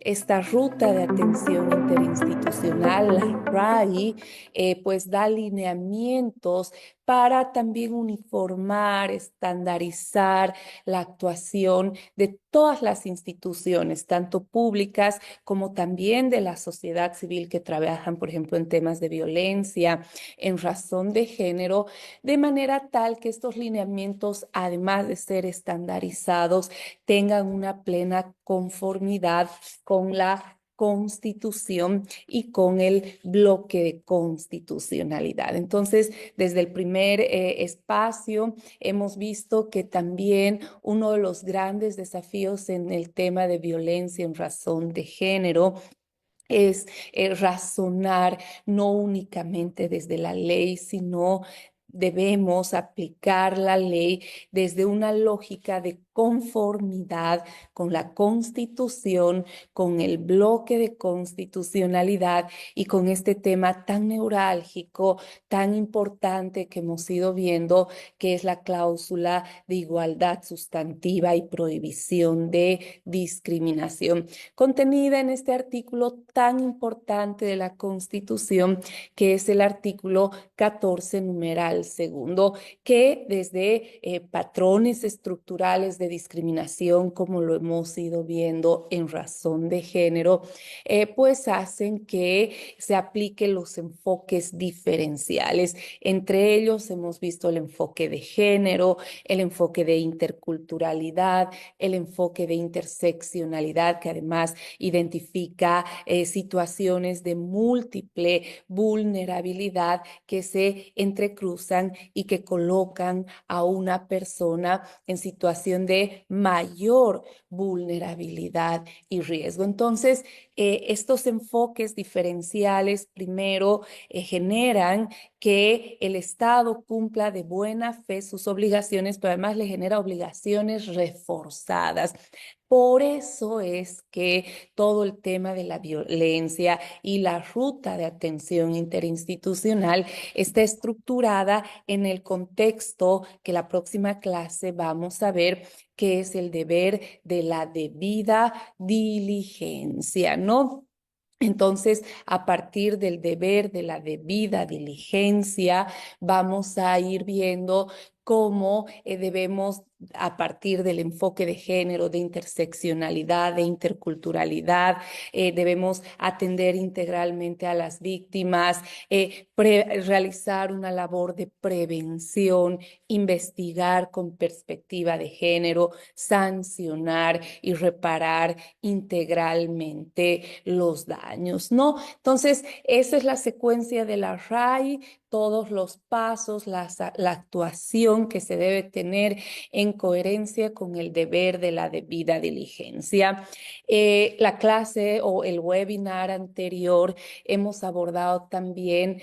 esta ruta de atención interinstitucional, la RAI, pues da lineamientos para también uniformar, estandarizar la actuación de todas las instituciones, tanto públicas como también de la sociedad civil que trabajan, por ejemplo, en temas de violencia en razón de género, de manera tal que estos lineamientos, además de ser estandarizados, tengan una plena conformidad con la Constitución y con el bloque de constitucionalidad. Entonces, desde el primer espacio hemos visto que también uno de los grandes desafíos en el tema de violencia en razón de género es razonar no únicamente desde la ley, sino debemos aplicar la ley desde una lógica de conformidad con la Constitución, con el bloque de constitucionalidad y con este tema tan neurálgico, tan importante que hemos ido viendo, que es la cláusula de igualdad sustantiva y prohibición de discriminación contenida en este artículo tan importante de la Constitución, que es el artículo 14, numeral segundo, que desde patrones estructurales de discriminación, como lo hemos ido viendo en razón de género, pues hacen que se apliquen los enfoques diferenciales. Entre ellos hemos visto el enfoque de género, el enfoque de interculturalidad, el enfoque de interseccionalidad, que además identifica situaciones de múltiple vulnerabilidad que se entrecruzan y que colocan a una persona en situación de mayor vulnerabilidad y riesgo. Entonces, estos enfoques diferenciales primero generan que el Estado cumpla de buena fe sus obligaciones, pero además le genera obligaciones reforzadas. Por eso es que todo el tema de la violencia y la ruta de atención interinstitucional está estructurada en el contexto que la próxima clase vamos a ver, que es el deber de la debida diligencia, ¿no? Entonces, a partir del deber de la debida diligencia, vamos a ir viendo cómo debemos, a partir del enfoque de género, de interseccionalidad, de interculturalidad, debemos atender integralmente a las víctimas, realizar una labor de prevención, investigar con perspectiva de género, sancionar y reparar integralmente los daños, ¿no? Entonces, esa es la secuencia de la RAI, todos los pasos, la actuación que se debe tener en coherencia con el deber de la debida diligencia. La clase o el webinar anterior hemos abordado también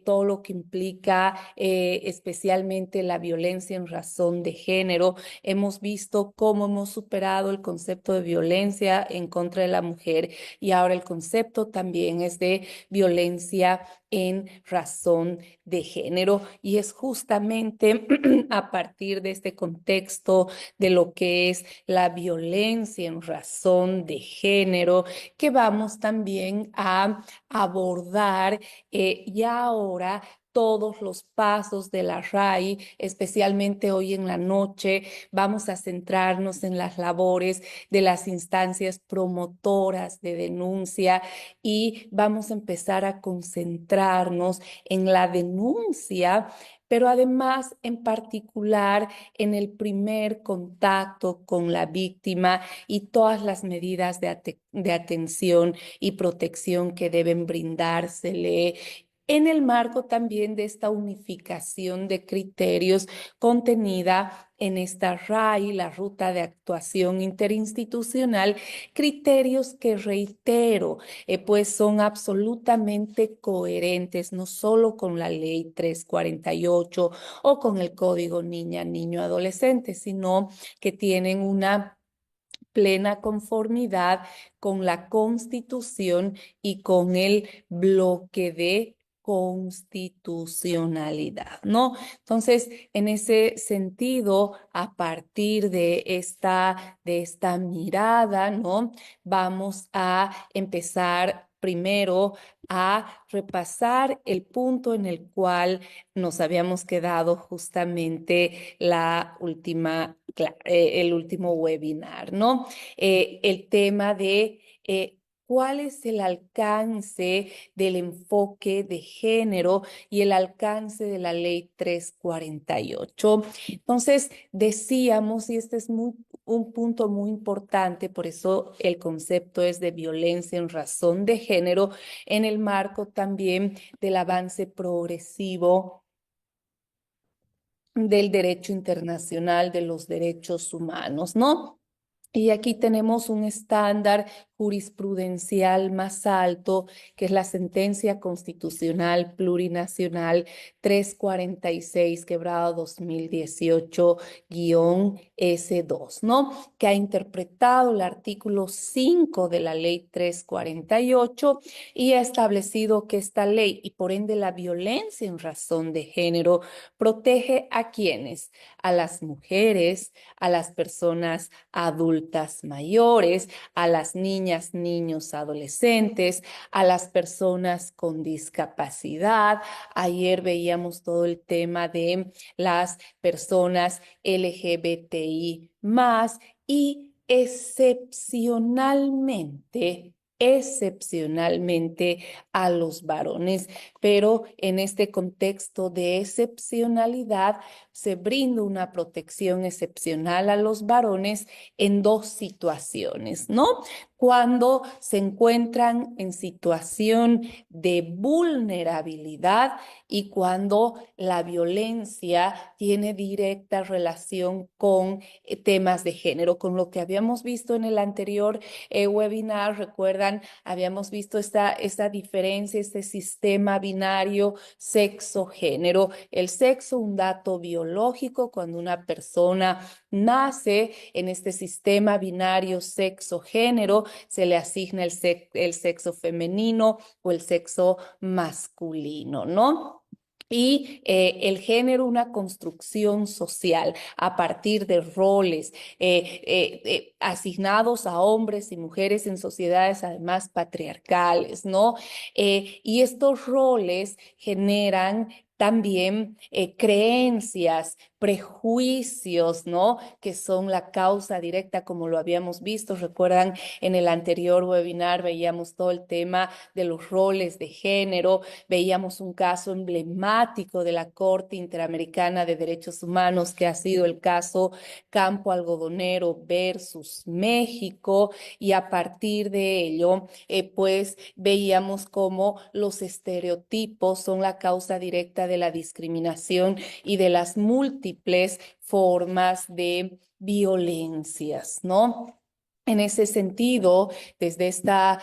todo lo que implica especialmente la violencia en razón de género. Hemos visto cómo hemos superado el concepto de violencia en contra de la mujer y ahora el concepto también es de violencia en razón de género y es justamente a partir de este contexto de lo que es la violencia en razón de género que vamos también a abordar ya ahora todos los pasos de la RAI, especialmente hoy en la noche. Vamos a centrarnos en las labores de las instancias promotoras de denuncia y vamos a empezar a concentrarnos en la denuncia, pero además en particular en el primer contacto con la víctima y todas las medidas de atención y protección que deben brindársele en el marco también de esta unificación de criterios contenida en esta RAI, la Ruta de Actuación Interinstitucional, criterios que reitero, pues son absolutamente coherentes, no solo con la Ley 348 o con el Código Niña, Niño, Adolescente, sino que tienen una plena conformidad con la Constitución y con el bloque de constitucionalidad, ¿no? Entonces, en ese sentido, a partir de esta mirada, ¿no? Vamos a empezar primero a repasar el punto en el cual nos habíamos quedado justamente el último webinar, ¿no? El tema de cuál es el alcance del enfoque de género y el alcance de la ley 348. Entonces, decíamos, y este es un punto muy importante, por eso el concepto es de violencia en razón de género, en el marco también del avance progresivo del derecho internacional de los derechos humanos, ¿no? Y aquí tenemos un estándar jurisprudencial más alto, que es la sentencia constitucional plurinacional 346, quebrado 2018-S2, ¿no? Que ha interpretado el artículo 5 de la ley 348 y ha establecido que esta ley, y por ende la violencia en razón de género, protege a quienes, a las mujeres, a las personas adultas mayores, a las niñas, niños, adolescentes, a las personas con discapacidad. Ayer veíamos todo el tema de las personas LGBTI más y excepcionalmente a los varones, pero en este contexto de excepcionalidad se brinda una protección excepcional a los varones en dos situaciones, ¿no? Cuando se encuentran en situación de vulnerabilidad y cuando la violencia tiene directa relación con temas de género, con lo que habíamos visto en el anterior webinar. Recuerdan, habíamos visto esta diferencia, este sistema binario sexo-género. El sexo, un dato biológico, cuando una persona nace en este sistema binario sexo-género, se le asigna el sexo femenino o el sexo masculino, ¿no? Y el género, una construcción social a partir de roles asignados a hombres y mujeres en sociedades además patriarcales, ¿no? Y estos roles generan también creencias, prejuicios, ¿no? Que son la causa directa, como lo habíamos visto. Recuerdan, en el anterior webinar veíamos todo el tema de los roles de género, veíamos un caso emblemático de la Corte Interamericana de Derechos Humanos, que ha sido el caso Campo Algodonero versus México, y a partir de ello, pues veíamos cómo los estereotipos son la causa directa de la discriminación y de las múltiples formas de violencias, ¿no? En ese sentido, desde esta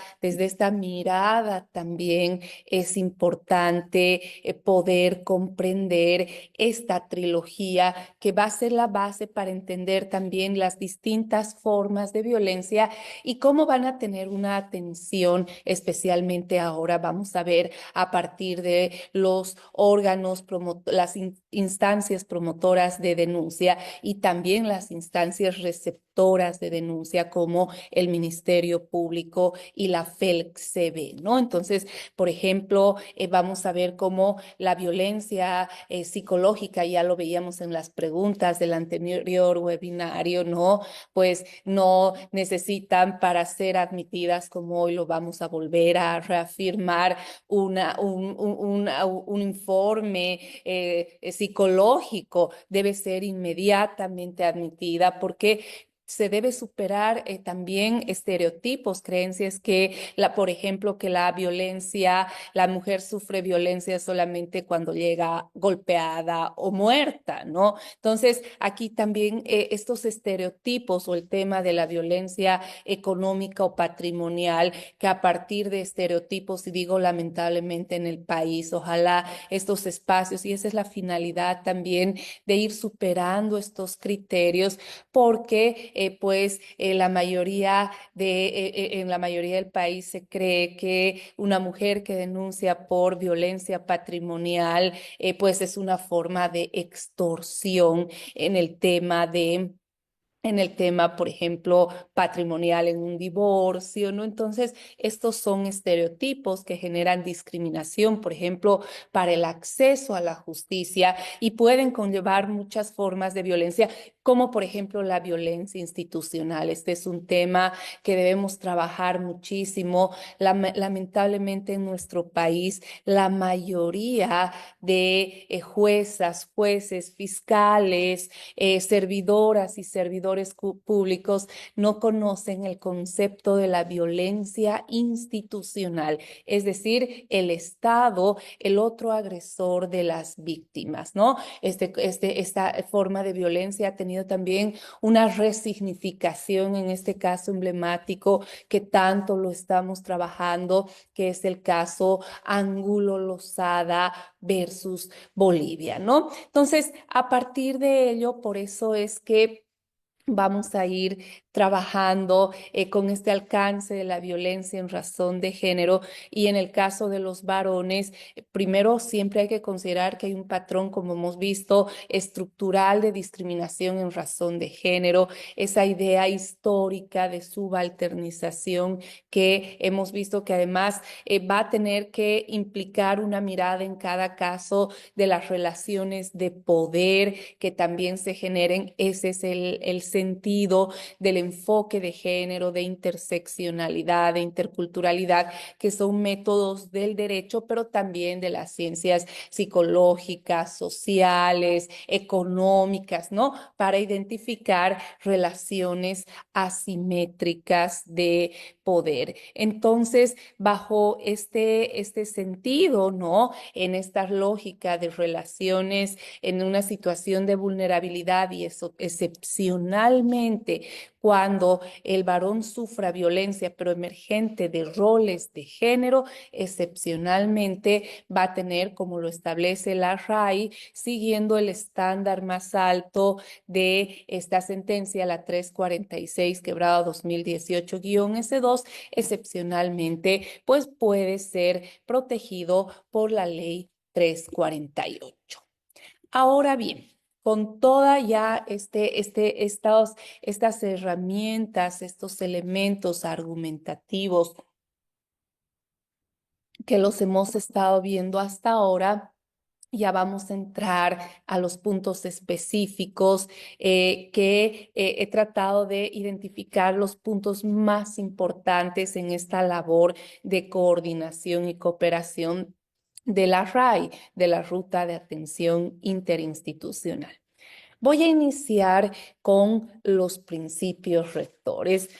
mirada también es importante poder comprender esta trilogía, que va a ser la base para entender también las distintas formas de violencia y cómo van a tener una atención, especialmente ahora vamos a ver a partir de los órganos, las instancias promotoras de denuncia y también las instancias receptoras de denuncia, como el Ministerio Público y la FELC-CB, ¿no? Entonces, por ejemplo, vamos a ver cómo la violencia psicológica, ya lo veíamos en las preguntas del anterior webinario, ¿no? Pues no necesitan, para ser admitidas, como hoy lo vamos a volver a reafirmar, un informe psicológico. Debe ser inmediatamente admitida, porque se debe superar también estereotipos, creencias que, por ejemplo, que la mujer sufre violencia solamente cuando llega golpeada o muerta, ¿no? Entonces, aquí también estos estereotipos o el tema de la violencia económica o patrimonial, que a partir de estereotipos, y digo lamentablemente en el país, ojalá estos espacios, y esa es la finalidad también de ir superando estos criterios, porque en la mayoría del país se cree que una mujer que denuncia por violencia patrimonial, pues es una forma de extorsión en el tema por ejemplo, patrimonial en un divorcio, ¿no? Entonces, estos son estereotipos que generan discriminación, por ejemplo, para el acceso a la justicia y pueden conllevar muchas formas de violencia, como por ejemplo la violencia institucional. Este es un tema que debemos trabajar muchísimo. Lamentablemente en nuestro país, la mayoría de juezas, jueces, fiscales, servidoras y servidores públicos no conocen el concepto de la violencia institucional, es decir, el Estado, el otro agresor de las víctimas, ¿no? Esta forma de violencia ha tenido también una resignificación, en este caso emblemático, que tanto lo estamos trabajando, que es el caso Angulo Lozada versus Bolivia, ¿no? Entonces, a partir de ello, por eso es que vamos a ir trabajando con este alcance de la violencia en razón de género y en el caso de los varones, primero siempre hay que considerar que hay un patrón, como hemos visto, estructural de discriminación en razón de género, esa idea histórica de subalternización que hemos visto que además va a tener que implicar una mirada en cada caso de las relaciones de poder que también se generen. Ese es el sentido del enfoque de género, de interseccionalidad, de interculturalidad, que son métodos del derecho, pero también de las ciencias psicológicas, sociales, económicas, ¿no? Para identificar relaciones asimétricas de poder. Entonces, bajo este sentido, ¿no? En esta lógica de relaciones en una situación de vulnerabilidad y eso excepcionalmente cuando el varón sufra violencia, pero emergente de roles de género, excepcionalmente va a tener, como lo establece la RAI, siguiendo el estándar más alto de esta sentencia, la 346, quebrado 2018-S2, excepcionalmente, pues puede ser protegido por la ley 348. Ahora bien, con toda ya estas herramientas, estos elementos argumentativos que los hemos estado viendo hasta ahora, ya vamos a entrar a los puntos específicos que he tratado de identificar los puntos más importantes en esta labor de coordinación y cooperación de la RAI, de la Ruta de Atención Interinstitucional. Voy a iniciar con los principios rectores.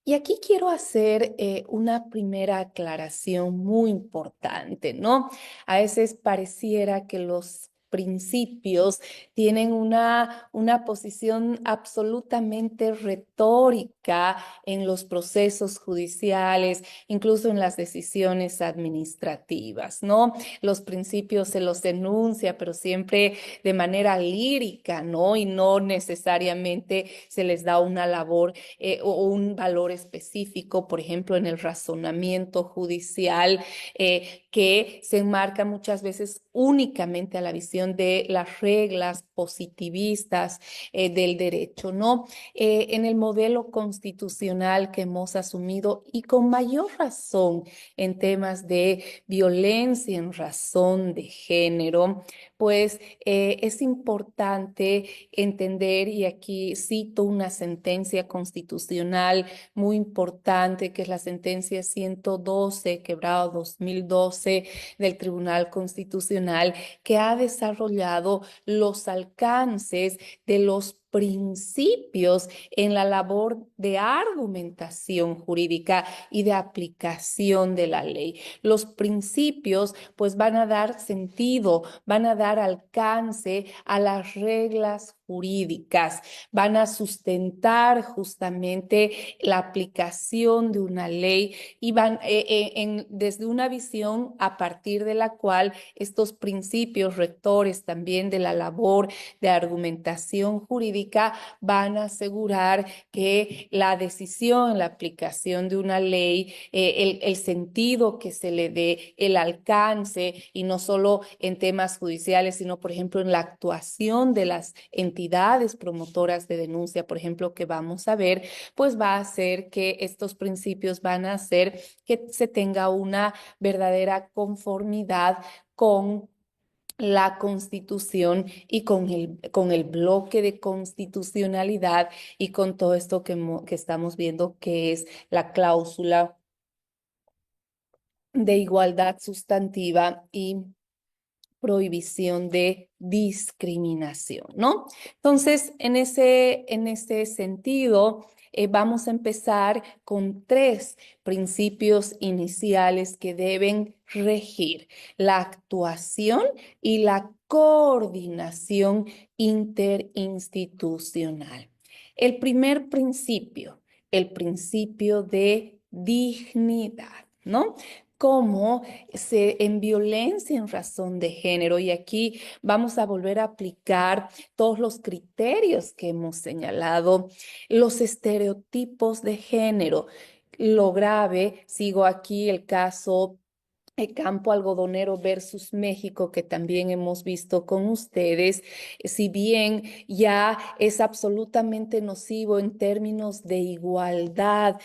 Y aquí quiero hacer una primera aclaración muy importante, ¿no? A veces pareciera que los principios tienen una posición absolutamente retórica en los procesos judiciales, incluso en las decisiones administrativas, ¿no? Los principios se los enuncia, pero siempre de manera lírica, ¿no? Y no necesariamente se les da una labor o un valor específico, por ejemplo, en el razonamiento judicial, que se enmarca muchas veces únicamente a la visión de las reglas positivistas del derecho, ¿no? En el modelo constitucional que hemos asumido y con mayor razón en temas de violencia en razón de género, pues es importante entender, y aquí cito una sentencia constitucional muy importante, que es la sentencia 112, quebrado 2012 del Tribunal Constitucional, que ha desarrollado los alcances de los principios en la labor de argumentación jurídica y de aplicación de la ley. Los principios pues van a dar sentido, van a dar alcance a las reglas jurídicas, van a sustentar justamente la aplicación de una ley y van desde una visión a partir de la cual estos principios rectores también de la labor de argumentación jurídica jurídica van a asegurar que la decisión, la aplicación de una ley, el sentido que se le dé, el alcance, y no solo en temas judiciales, sino, por ejemplo, en la actuación de las entidades promotoras de denuncia, por ejemplo, que vamos a ver, pues va a hacer que estos principios van a hacer que se tenga una verdadera conformidad con la Constitución y con el bloque de constitucionalidad y con todo esto que estamos viendo que es la cláusula de igualdad sustantiva y prohibición de discriminación, ¿no? Entonces, en ese sentido, vamos a empezar con tres principios iniciales que deben regir la actuación y la coordinación interinstitucional. El primer principio, el principio de dignidad, ¿no? Cómo en violencia en razón de género, y aquí vamos a volver a aplicar todos los criterios que hemos señalado, los estereotipos de género. Lo grave, sigo aquí el caso Campo Algodonero versus México, que también hemos visto con ustedes, si bien ya es absolutamente nocivo en términos de igualdad,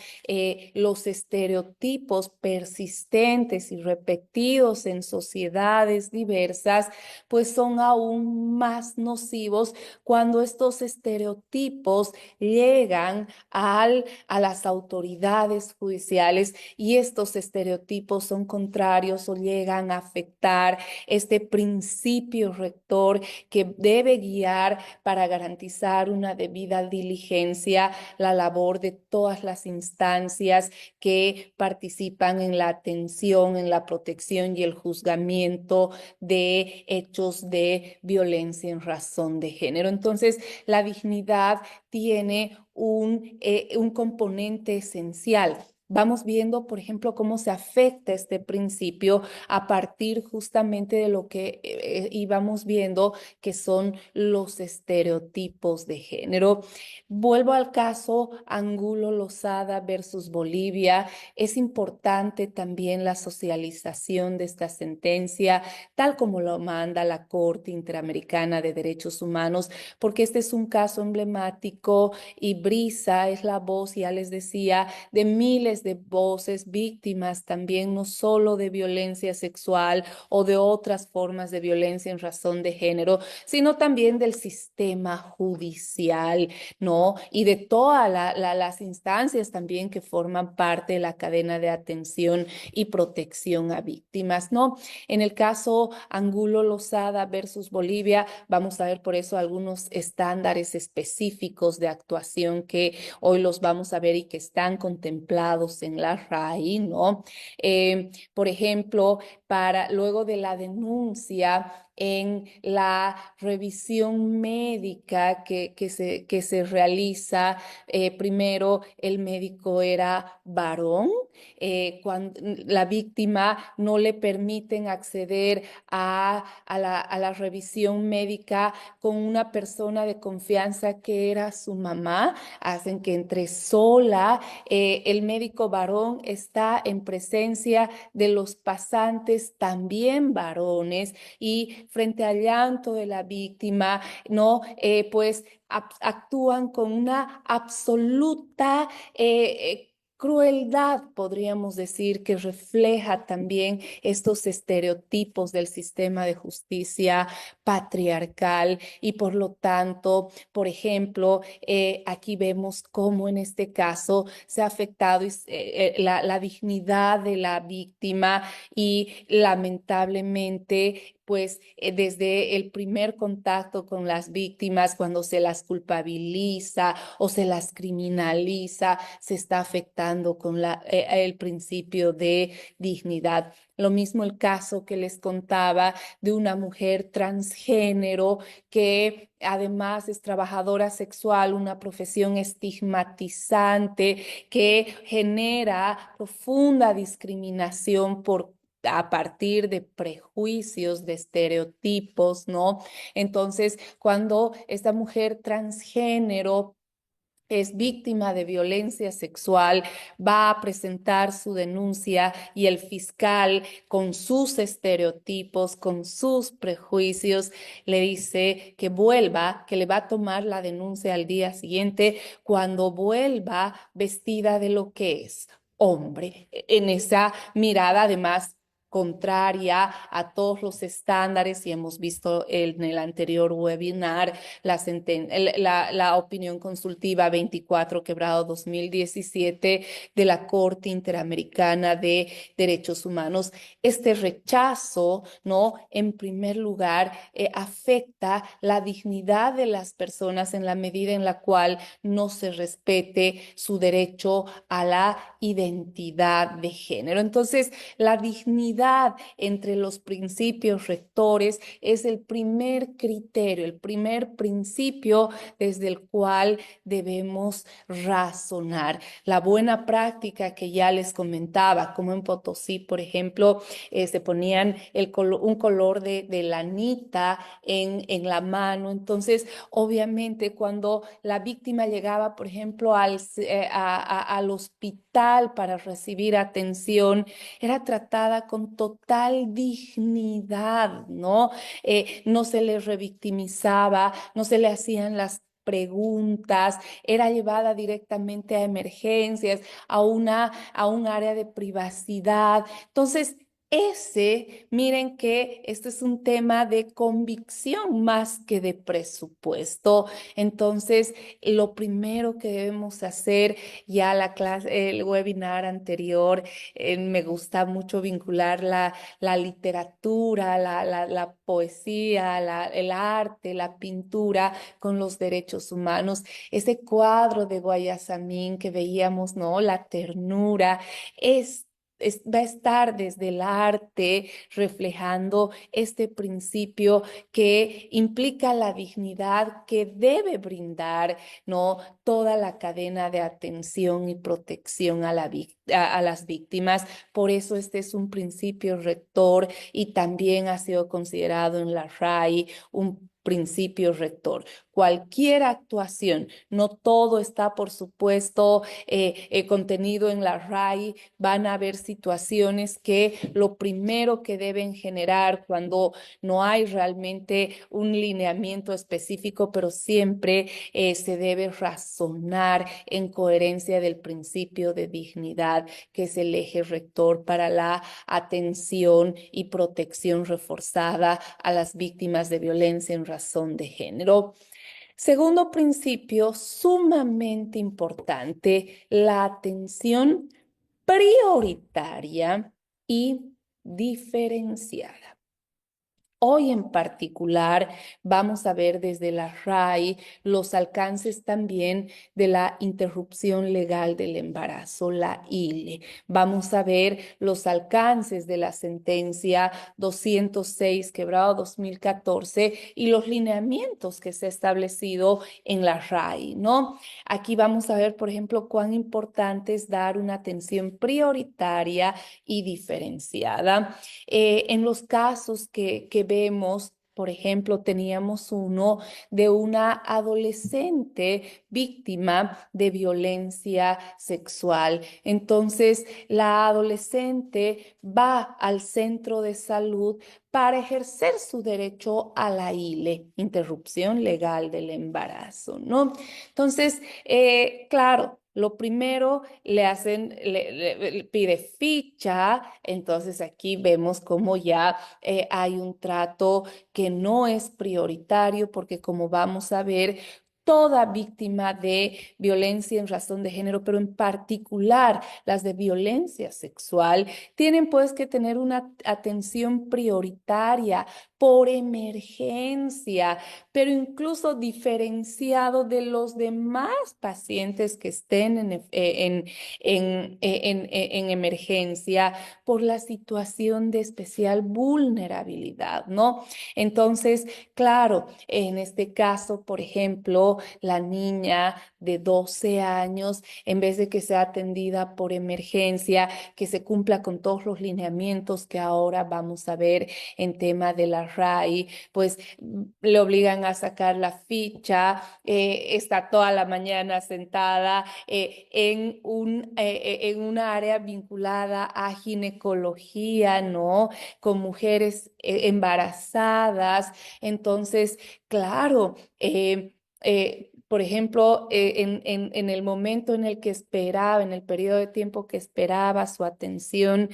los estereotipos persistentes y repetidos en sociedades diversas, pues son aún más nocivos cuando estos estereotipos llegan a las autoridades judiciales y estos estereotipos son contrarios o llegan a afectar este principio rector que debe guiar para garantizar una debida diligencia la labor de todas las instancias que participan en la atención, en la protección y el juzgamiento de hechos de violencia en razón de género. Entonces, la dignidad tiene un componente esencial. Vamos viendo, por ejemplo, cómo se afecta este principio a partir justamente de lo que íbamos viendo, que son los estereotipos de género. Vuelvo al caso Angulo Lozada versus Bolivia. Es importante también la socialización de esta sentencia, tal como lo manda la Corte Interamericana de Derechos Humanos, porque este es un caso emblemático y Brisa es la voz, ya les decía, de miles de voces víctimas también, no solo de violencia sexual o de otras formas de violencia en razón de género, sino también del sistema judicial, ¿no? Y de todas las instancias también que forman parte de la cadena de atención y protección a víctimas, ¿no? En el caso Angulo Lozada versus Bolivia, vamos a ver por eso algunos estándares específicos de actuación que hoy los vamos a ver y que están contemplados en la RAI, ¿no? Por ejemplo, luego de la denuncia, en la revisión médica que se realiza, primero el médico era varón, cuando la víctima no le permiten acceder a la revisión médica con una persona de confianza que era su mamá, hacen que entre sola, el médico varón está en presencia de los pasantes también varones y frente al llanto de la víctima, ¿no? Pues actúan con una absoluta crueldad, podríamos decir, que refleja también estos estereotipos del sistema de justicia patriarcal y por lo tanto, por ejemplo, aquí vemos cómo en este caso se ha afectado la dignidad de la víctima y lamentablemente pues desde el primer contacto con las víctimas, cuando se las culpabiliza o se las criminaliza, se está afectando con el principio de dignidad. Lo mismo el caso que les contaba de una mujer transgénero que además es trabajadora sexual, una profesión estigmatizante que genera profunda discriminación a partir de prejuicios, de estereotipos, ¿no? Entonces, cuando esta mujer transgénero es víctima de violencia sexual, va a presentar su denuncia y el fiscal, con sus estereotipos, con sus prejuicios, le dice que vuelva, que le va a tomar la denuncia al día siguiente cuando vuelva vestida de lo que es hombre. En esa mirada, además, contraria a todos los estándares, y hemos visto en el anterior webinar la opinión consultiva 24/2017 de la Corte Interamericana de Derechos Humanos. Este rechazo, ¿no? En primer lugar, afecta la dignidad de las personas en la medida en la cual no se respete su derecho a la identidad de género. Entonces, la dignidad entre los principios rectores es el primer criterio, el primer principio desde el cual debemos razonar. La buena práctica que ya les comentaba, como en Potosí, por ejemplo, se ponían un color de lanita en la mano. Entonces, obviamente, cuando la víctima llegaba, por ejemplo, al hospital para recibir atención, era tratada con total dignidad, ¿no? No se le revictimizaba, no se le hacían las preguntas, era llevada directamente a emergencias, a un área de privacidad. Entonces, miren que este es un tema de convicción más que de presupuesto. Entonces, lo primero que debemos hacer, ya la clase, el webinar anterior, me gusta mucho vincular la literatura, la poesía, el arte, la pintura con los derechos humanos. Ese cuadro de Guayasamín que veíamos, ¿no? La ternura va a estar desde el arte reflejando este principio que implica la dignidad que debe brindar, ¿no? Toda la cadena de atención y protección a las víctimas. Por eso este es un principio rector y también ha sido considerado en la RAI un principio rector. Cualquier actuación, no todo está, por supuesto, contenido en la RAI. Van a haber situaciones que lo primero que deben generar cuando no hay realmente un lineamiento específico, pero siempre se debe razonar en coherencia del principio de dignidad, que es el eje rector para la atención y protección reforzada a las víctimas de violencia en razón de género. Segundo principio, sumamente importante, la atención prioritaria y diferenciada. Hoy en particular vamos a ver desde la RAI los alcances también de la interrupción legal del embarazo, la ILE. Vamos a ver los alcances de la sentencia 206/2014 y los lineamientos que se ha establecido en la RAI, ¿no? Aquí vamos a ver, por ejemplo, cuán importante es dar una atención prioritaria y diferenciada. En los casos que vemos, por ejemplo, teníamos uno de una adolescente víctima de violencia sexual. Entonces, la adolescente va al centro de salud para ejercer su derecho a la ILE, interrupción legal del embarazo, ¿no? Entonces, claro. Lo primero le pide ficha, entonces aquí vemos cómo ya hay un trato que no es prioritario, porque como vamos a ver, toda víctima de violencia en razón de género, pero en particular las de violencia sexual, tienen pues que tener una atención prioritaria por emergencia, pero incluso diferenciado de los demás pacientes que estén en emergencia por la situación de especial vulnerabilidad, ¿no? Entonces, claro, en este caso, por ejemplo, la niña de 12 años, en vez de que sea atendida por emergencia, que se cumpla con todos los lineamientos que ahora vamos a ver en tema de la RAI, pues le obligan a sacar la ficha, está toda la mañana sentada en una área vinculada a ginecología, ¿no? Con mujeres embarazadas. Entonces, claro, por ejemplo, en el momento en el que esperaba, en el periodo de tiempo que esperaba su atención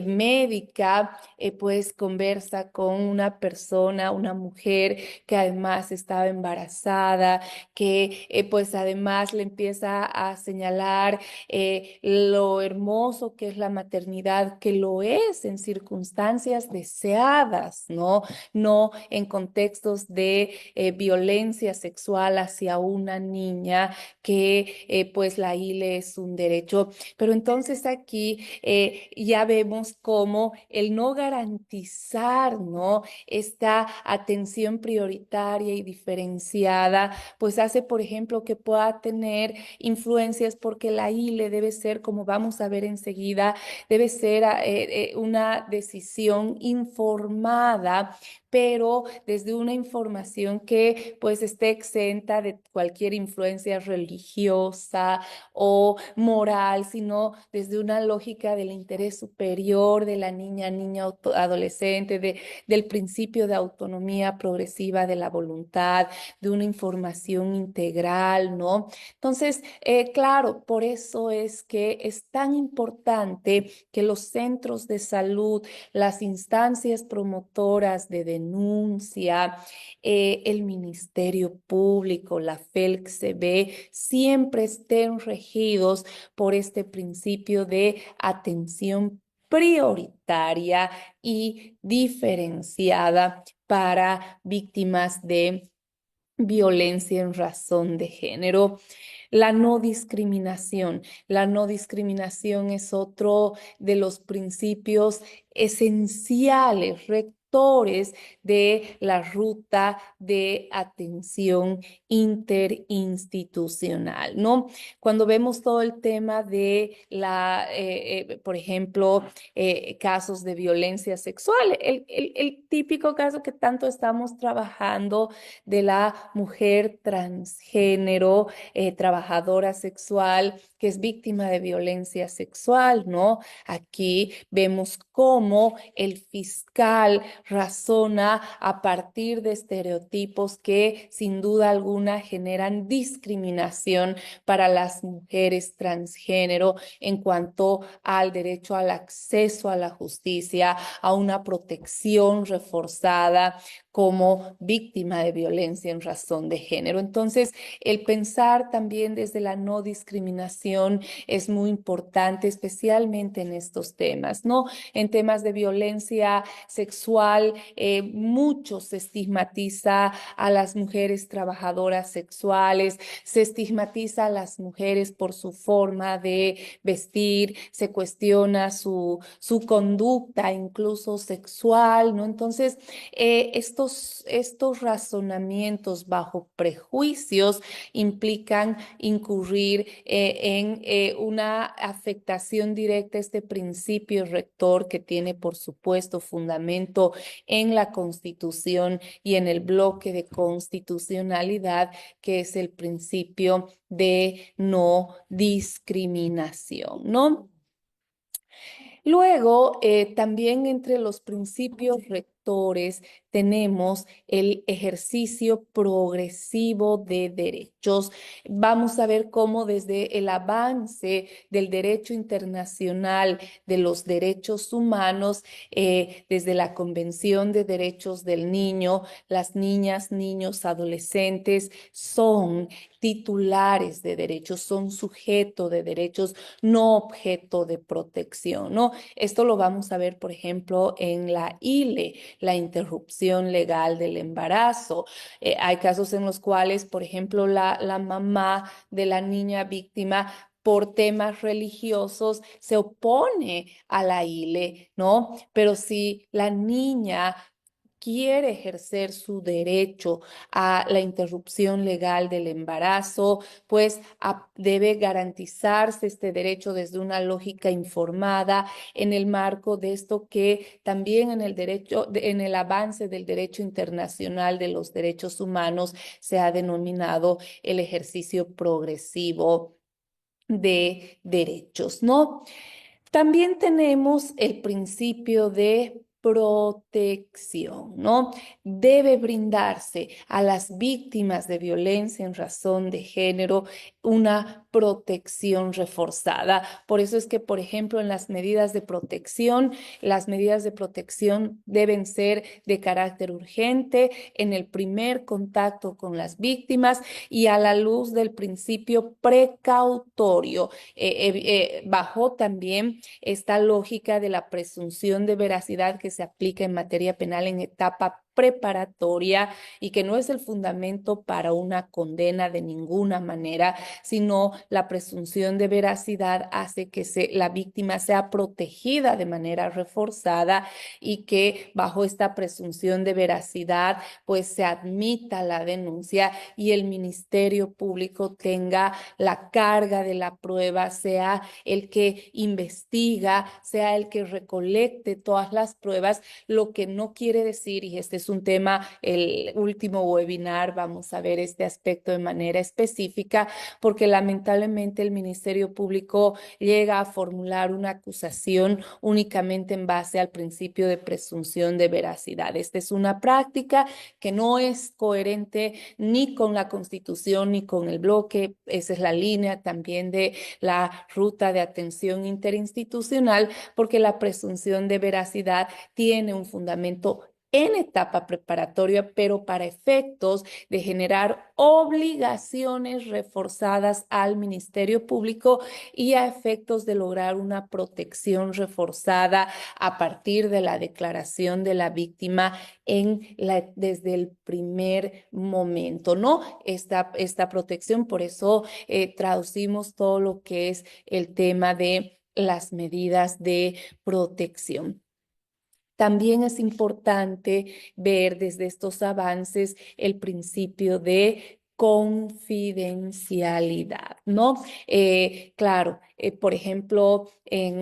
médica, pues conversa con una persona, una mujer que además estaba embarazada, que pues además le empieza a señalar lo hermoso que es la maternidad, que lo es en circunstancias deseadas, ¿no? No en contextos de violencia sexual hacia una niña, que pues la ILE es un derecho. Pero entonces aquí ya vemos cómo el no garantizar, ¿no?, esta atención prioritaria y diferenciada, pues hace, por ejemplo, que pueda tener influencias, porque la ILE debe ser, como vamos a ver enseguida, debe ser una decisión informada, pero desde una información que pues esté exenta de cualquier influencia religiosa o moral, sino desde una lógica del interés superior de la niña, adolescente, del principio de autonomía progresiva de la voluntad, de una información integral, ¿no? Entonces, claro, por eso es que es tan importante que los centros de salud, las instancias promotoras de denuncia, el Ministerio Público, la FELCSB, siempre estén regidos por este principio de atención prioritaria y diferenciada para víctimas de violencia en razón de género. La no discriminación. La no discriminación es otro de los principios esenciales, rectores de la ruta de atención interinstitucional, ¿no? Cuando vemos todo el tema de por ejemplo, casos de violencia sexual, el típico caso que tanto estamos trabajando de la mujer transgénero, trabajadora sexual que es víctima de violencia sexual, ¿no? Aquí vemos cómo el fiscal razona a partir de estereotipos que sin duda alguna generan discriminación para las mujeres transgénero en cuanto al derecho al acceso a la justicia, a una protección reforzada como víctima de violencia en razón de género. Entonces, el pensar también desde la no discriminación es muy importante, especialmente en estos temas, ¿no? En temas de violencia sexual, mucho se estigmatiza a las mujeres trabajadoras sexuales, se estigmatiza a las mujeres por su forma de vestir, se cuestiona su conducta, incluso sexual, ¿no? Entonces, estos razonamientos bajo prejuicios implican incurrir en una afectación directa a este principio rector que tiene, por supuesto, fundamento en la Constitución y en el bloque de constitucionalidad, que es el principio de no discriminación, ¿no? Luego, también entre los principios rectores tenemos el ejercicio progresivo de derechos. Vamos a ver cómo desde el avance del derecho internacional de los derechos humanos, desde la Convención de Derechos del Niño, las niñas, niños, adolescentes son titulares de derechos, son sujeto de derechos, no objeto de protección, ¿no? Esto lo vamos a ver, por ejemplo, en la ILE, la interrupción interrupción legal del embarazo. Hay casos en los cuales, por ejemplo, la mamá de la niña víctima por temas religiosos se opone a la ILE, ¿no? Pero si la niña quiere ejercer su derecho a la interrupción legal del embarazo, pues debe garantizarse este derecho desde una lógica informada en el marco de esto que también en el derecho, en el avance del derecho internacional de los derechos humanos se ha denominado el ejercicio progresivo de derechos, ¿no? También tenemos el principio de protección, ¿no? Debe brindarse a las víctimas de violencia en razón de género una protección reforzada. Por eso es que, por ejemplo, en las medidas de protección deben ser de carácter urgente en el primer contacto con las víctimas y a la luz del principio precautorio, bajo también esta lógica de la presunción de veracidad que se aplica en materia penal en etapa preparatoria y que no es el fundamento para una condena de ninguna manera, sino la presunción de veracidad hace que la víctima sea protegida de manera reforzada y que bajo esta presunción de veracidad pues se admita la denuncia y el Ministerio Público tenga la carga de la prueba, sea el que investiga, sea el que recolecte todas las pruebas, lo que no quiere decir, y este es un tema, el último webinar, vamos a ver este aspecto de manera específica, porque lamentablemente el Ministerio Público llega a formular una acusación únicamente en base al principio de presunción de veracidad. Esta es una práctica que no es coherente ni con la Constitución ni con el bloque. Esa es la línea también de la ruta de atención interinstitucional, porque la presunción de veracidad tiene un fundamento en etapa preparatoria, pero para efectos de generar obligaciones reforzadas al Ministerio Público y a efectos de lograr una protección reforzada a partir de la declaración de la víctima desde el primer momento, ¿no? Esta protección, por eso traducimos todo lo que es el tema de las medidas de protección. También es importante ver desde estos avances el principio de confidencialidad, ¿no? Claro, por ejemplo, en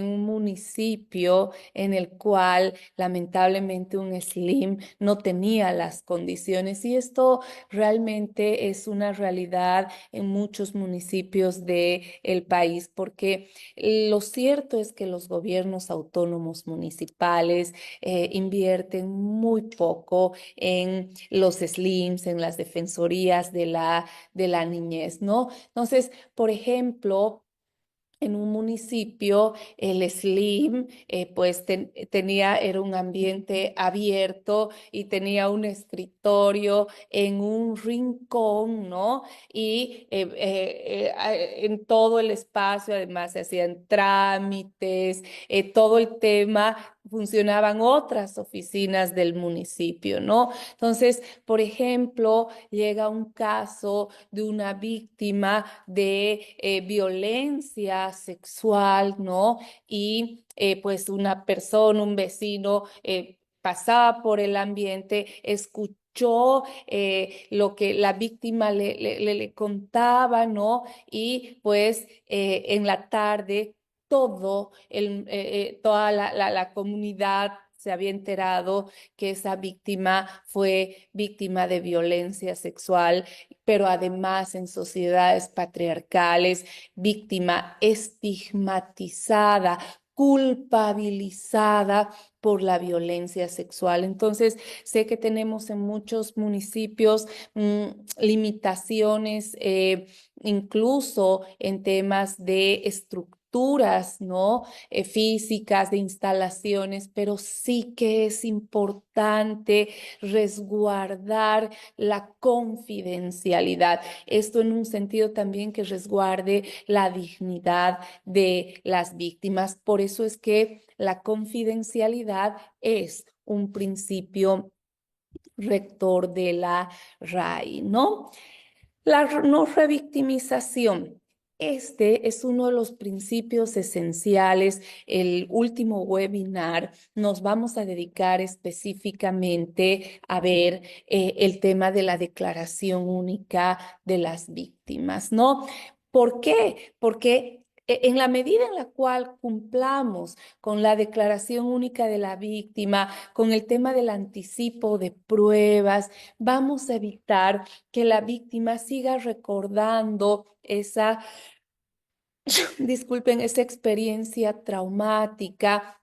un municipio en el cual lamentablemente un SLIM no tenía las condiciones, y esto realmente es una realidad en muchos municipios del país, porque lo cierto es que los gobiernos autónomos municipales invierten muy poco en los SLIMs, en las defensorías de la niñez, ¿no? Entonces, por ejemplo, en un municipio, el SLIM, pues era un ambiente abierto y tenía un escritorio en un rincón, ¿no? Y en todo el espacio, además, se hacían trámites, todo el tema, funcionaban otras oficinas del municipio, ¿no? Entonces, por ejemplo, llega un caso de una víctima de violencia sexual, ¿no? Y pues una persona, un vecino, pasaba por el ambiente, escuchó lo que la víctima le contaba, ¿no? Y pues en la tarde toda la comunidad se había enterado que esa víctima fue víctima de violencia sexual, pero además en sociedades patriarcales, víctima estigmatizada, culpabilizada por la violencia sexual. Entonces, sé que tenemos en muchos municipios limitaciones, incluso en temas de estructuras, ¿no? Físicas, de instalaciones, pero sí que es importante resguardar la confidencialidad. Esto en un sentido también que resguarde la dignidad de las víctimas. Por eso es que la confidencialidad es un principio rector de la RAI, ¿no? La no revictimización. Este es uno de los principios esenciales. El último webinar nos vamos a dedicar específicamente a ver el tema de la declaración única de las víctimas, ¿no? ¿Por qué? Porque en la medida en la cual cumplamos con la declaración única de la víctima, con el tema del anticipo de pruebas, vamos a evitar que la víctima siga recordando esa, disculpen, esa experiencia traumática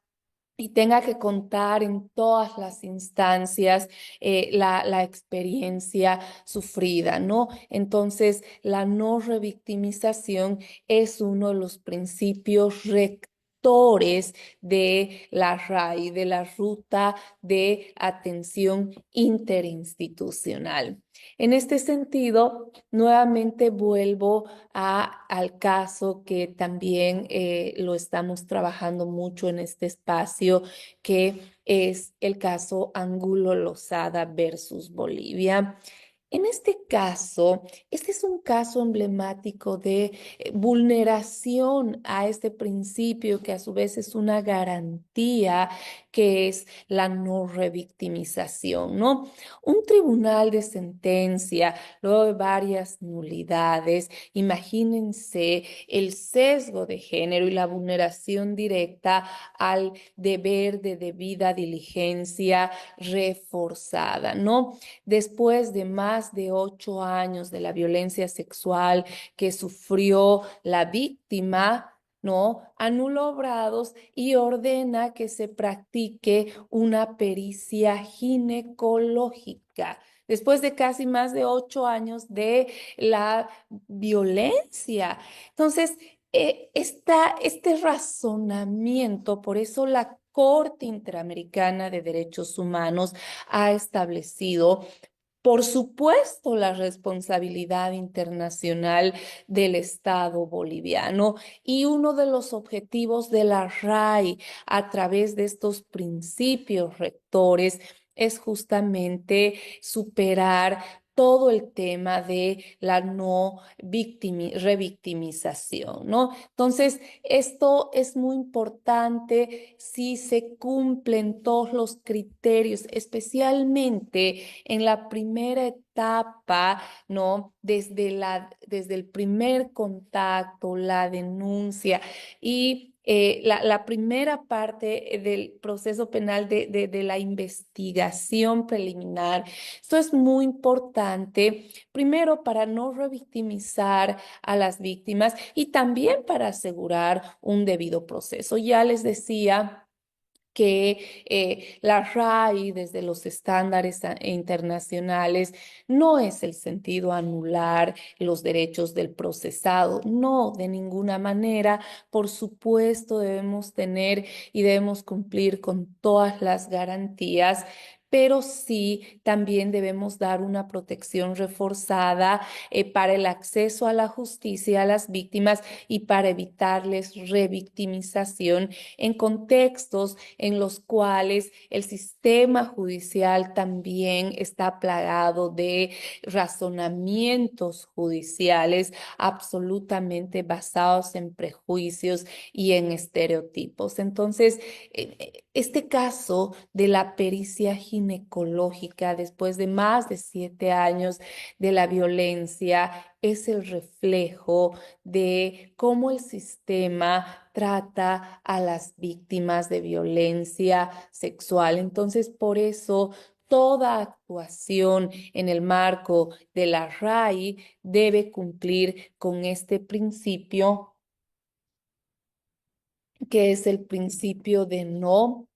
y tenga que contar en todas las instancias la experiencia sufrida, ¿no? Entonces, la no revictimización es uno de los principios rectores de la RAI, de la Ruta de Atención Interinstitucional. En este sentido, nuevamente vuelvo al caso que también lo estamos trabajando mucho en este espacio, que es el caso Angulo Lozada versus Bolivia. En este caso, este es un caso emblemático de vulneración a este principio que a su vez es una garantía, que es la no revictimización, ¿no? Un tribunal de sentencia, luego de varias nulidades, imagínense el sesgo de género y la vulneración directa al deber de debida diligencia reforzada, ¿no? Después de más de 8 años de la violencia sexual que sufrió la víctima, ¿no? Anula obrados y ordena que se practique una pericia ginecológica. Después de casi más de 8 años de la violencia. Entonces, este razonamiento, por eso la Corte Interamericana de Derechos Humanos ha establecido, por supuesto, la responsabilidad internacional del Estado boliviano, y uno de los objetivos de la RAI a través de estos principios rectores es justamente superar todo el tema de la no revictimización, ¿no? Entonces, esto es muy importante si se cumplen todos los criterios, especialmente en la primera etapa, ¿no? Desde el primer contacto, la denuncia y la primera parte del proceso penal de la investigación preliminar. Esto es muy importante, primero para no revictimizar a las víctimas y también para asegurar un debido proceso. Ya les decía que la RAI desde los estándares internacionales no es el sentido anular los derechos del procesado, no, de ninguna manera. Por supuesto, debemos tener y debemos cumplir con todas las garantías, pero sí también debemos dar una protección reforzada para el acceso a la justicia a las víctimas y para evitarles revictimización en contextos en los cuales el sistema judicial también está plagado de razonamientos judiciales absolutamente basados en prejuicios y en estereotipos. Entonces, este caso de la pericia ginecológica después de más de 7 años de la violencia es el reflejo de cómo el sistema trata a las víctimas de violencia sexual. Entonces, por eso, toda actuación en el marco de la RAI debe cumplir con este principio, que es el principio de no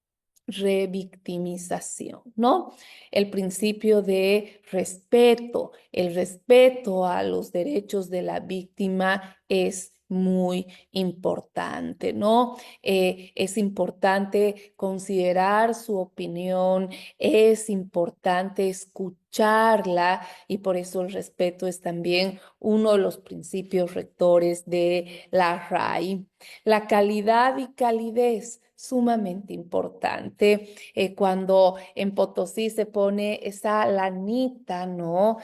revictimización, ¿no? El principio de respeto, el respeto a los derechos de la víctima es muy importante, ¿no? Es importante considerar su opinión, es importante escucharla y por eso el respeto es también uno de los principios rectores de la RAI. La calidad y calidez sumamente importante. Cuando en Potosí se pone esa lanita, ¿no?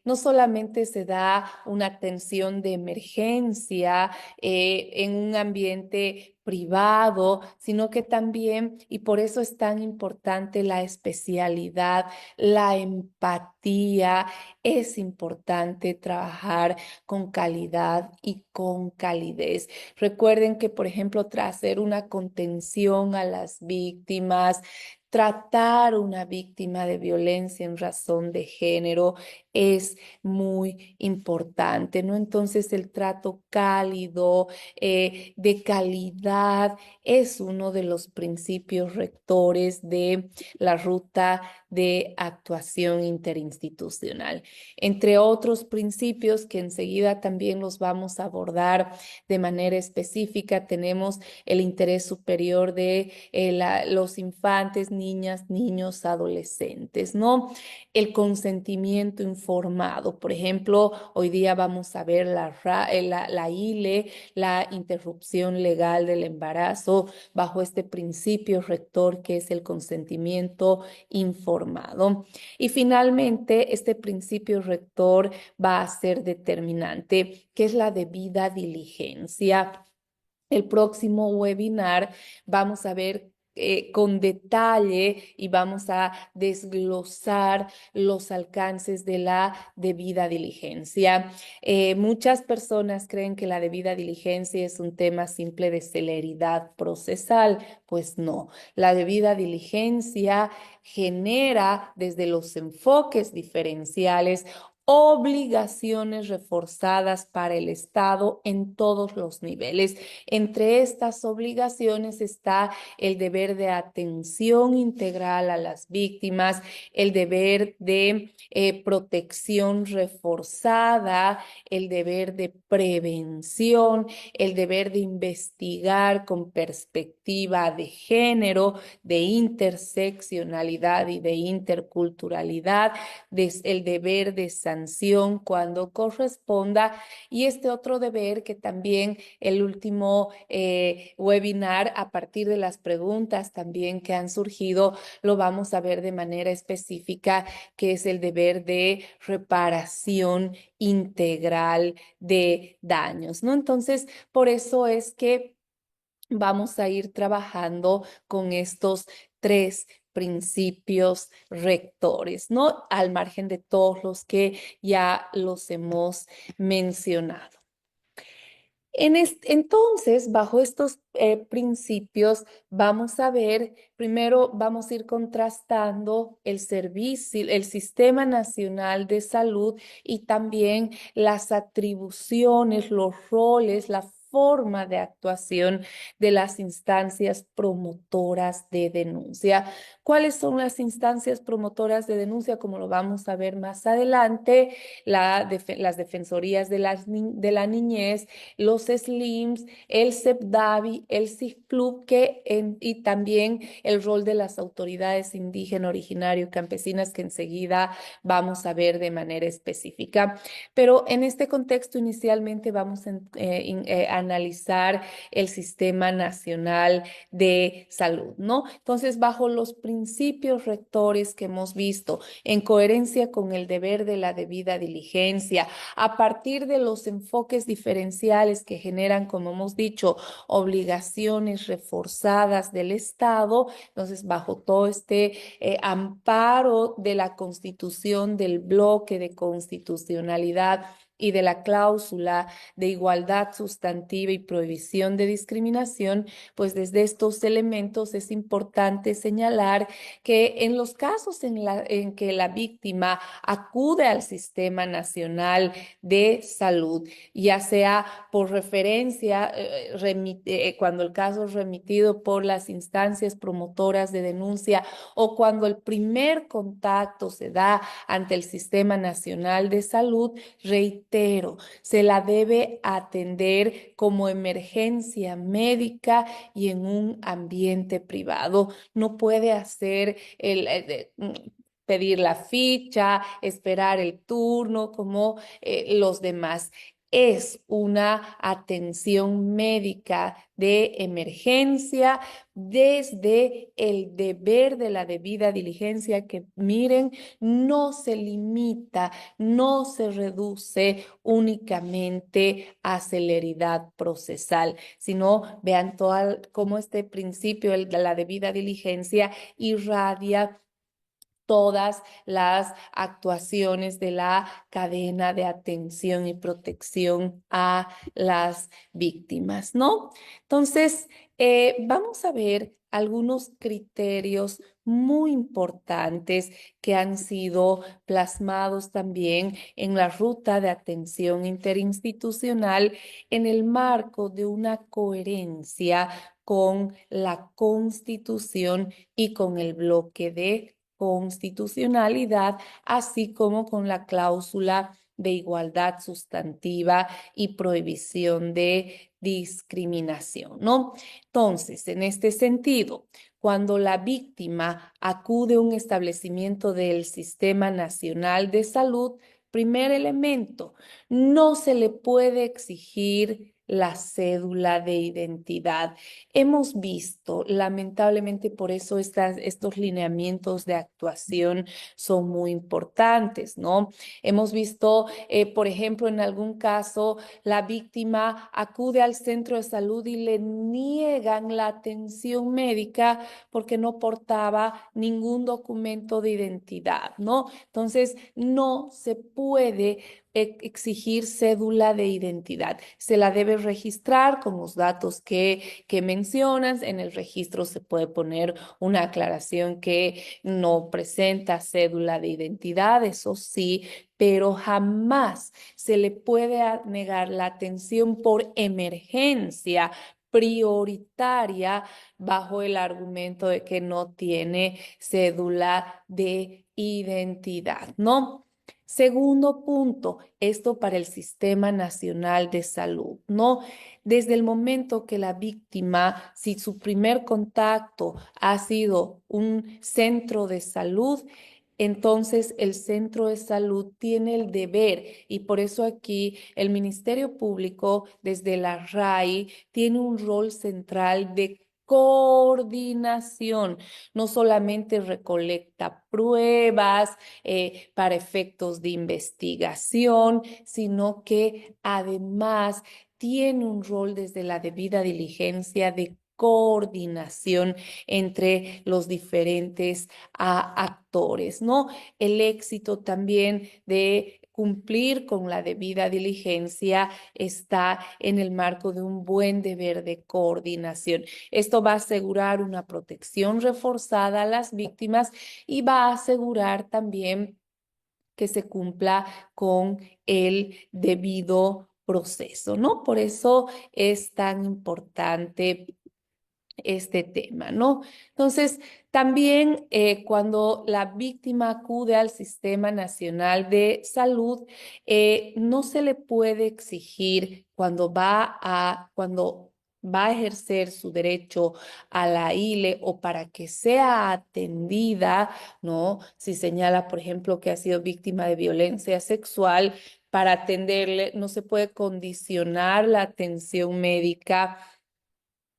No solamente se da una atención de emergencia en un ambiente privado, sino que también, y por eso es tan importante la especialidad, la empatía, es importante trabajar con calidad y con calidez. Recuerden que, por ejemplo, tras hacer una contención a las víctimas, tratar una víctima de violencia en razón de género es muy importante, ¿no? Entonces, el trato cálido, de calidad, es uno de los principios rectores de la ruta de actuación interinstitucional. Entre otros principios que enseguida también los vamos a abordar de manera específica, tenemos el interés superior de los infantes, niñas, niños, adolescentes, ¿no? El consentimiento informado. Por ejemplo, hoy día vamos a ver la ILE, la interrupción legal del embarazo, bajo este principio rector que es el consentimiento informado. Y finalmente, este principio rector va a ser determinante, que es la debida diligencia. El próximo webinar vamos a ver con detalle y vamos a desglosar los alcances de la debida diligencia. Muchas personas creen que la debida diligencia es un tema simple de celeridad procesal. Pues no, la debida diligencia genera desde los enfoques diferenciales obligaciones reforzadas para el Estado en todos los niveles. Entre estas obligaciones está el deber de atención integral a las víctimas, el deber de protección reforzada, el deber de prevención, el deber de investigar con perspectiva de género, de interseccionalidad y de interculturalidad, el deber de sanción cuando corresponda, y este otro deber que también el último webinar, a partir de las preguntas también que han surgido, lo vamos a ver de manera específica, que es el deber de reparación integral de daños, ¿no? Entonces, por eso es que vamos a ir trabajando con estos tres principios rectores, ¿no? Al margen de todos los que ya los hemos mencionado. Entonces, bajo estos principios, vamos a ver, primero vamos a ir contrastando el servicio, el Sistema Nacional de Salud y también las atribuciones, los roles, la forma de actuación de las instancias promotoras de denuncia. ¿Cuáles son las instancias promotoras de denuncia? Como lo vamos a ver más adelante, las defensorías de la niñez, los SLIMS, el CEPDAVI, el CIFCLUB, y también el rol de las autoridades indígenas, originario, campesinas, que enseguida vamos a ver de manera específica. Pero en este contexto, inicialmente vamos a analizar el Sistema Nacional de Salud, ¿no? Entonces, bajo los principios rectores que hemos visto, en coherencia con el deber de la debida diligencia, a partir de los enfoques diferenciales que generan, como hemos dicho, obligaciones reforzadas del Estado. Entonces, bajo todo este amparo de la Constitución, del bloque de constitucionalidad y de la cláusula de igualdad sustantiva y prohibición de discriminación, pues desde estos elementos es importante señalar que en los casos en que la víctima acude al Sistema Nacional de Salud, ya sea por referencia, cuando el caso es remitido por las instancias promotoras de denuncia, o cuando el primer contacto se da ante el Sistema Nacional de Salud, reitero, se la debe atender como emergencia médica y en un ambiente privado. No puede hacer pedir la ficha, esperar el turno como los demás. es una atención médica de emergencia desde el deber de la debida diligencia que, miren, no se limita, no se reduce únicamente a celeridad procesal, sino vean cómo este principio de la debida diligencia irradia todas las actuaciones de la cadena de atención y protección a las víctimas, ¿no? Entonces, vamos a ver algunos criterios muy importantes que han sido plasmados también en la ruta de atención interinstitucional en el marco de una coherencia con la Constitución y con el bloque de constitucionalidad, así como con la cláusula de igualdad sustantiva y prohibición de discriminación, ¿no? Entonces, en este sentido, cuando la víctima acude a un establecimiento del Sistema Nacional de Salud, primer elemento, no se le puede exigir la cédula de identidad. Hemos visto, lamentablemente, por eso estos lineamientos de actuación son muy importantes, ¿no? Hemos visto, por ejemplo, en algún caso, la víctima acude al centro de salud y le niegan la atención médica porque no portaba ningún documento de identidad, ¿no? Entonces, no se puede exigir cédula de identidad. Se la debe registrar con los datos que mencionas. En el registro se puede poner una aclaración que no presenta cédula de identidad, eso sí, pero jamás se le puede negar la atención por emergencia prioritaria bajo el argumento de que no tiene cédula de identidad, ¿no? Segundo punto, esto para el Sistema Nacional de Salud, ¿no? Desde el momento que la víctima, si su primer contacto ha sido un centro de salud, entonces el centro de salud tiene el deber, y por eso aquí el Ministerio Público, desde la RAI, tiene un rol central de coordinación. No solamente recolecta pruebas para efectos de investigación, sino que además tiene un rol desde la debida diligencia de coordinación entre los diferentes actores, ¿no? El éxito también de cumplir con la debida diligencia está en el marco de un buen deber de coordinación. Esto va a asegurar una protección reforzada a las víctimas y va a asegurar también que se cumpla con el debido proceso, ¿no? Por eso es tan importante este tema, ¿no? Entonces, también cuando la víctima acude al Sistema Nacional de Salud, no se le puede exigir cuando va a ejercer su derecho a la ILE o para que sea atendida, ¿no? Si señala, por ejemplo, que ha sido víctima de violencia sexual, para atenderle no se puede condicionar la atención médica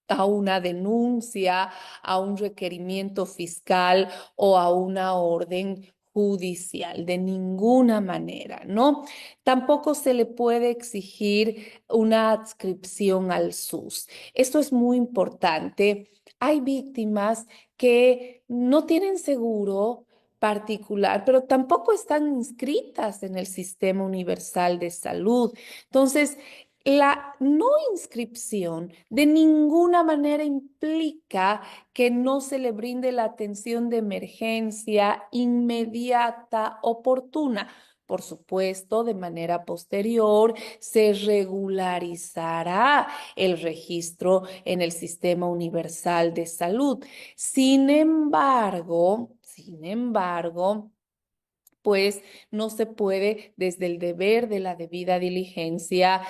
a una denuncia, a un requerimiento fiscal o a una orden judicial, de ninguna manera, ¿no? Tampoco se le puede exigir una adscripción al SUS. Esto es muy importante. Hay víctimas que no tienen seguro particular, pero tampoco están inscritas en el Sistema Universal de Salud. Entonces, la no inscripción de ninguna manera implica que no se le brinde la atención de emergencia inmediata, oportuna. Por supuesto, de manera posterior se regularizará el registro en el Sistema Universal de Salud. Sin embargo, pues no se puede desde el deber de la debida diligencia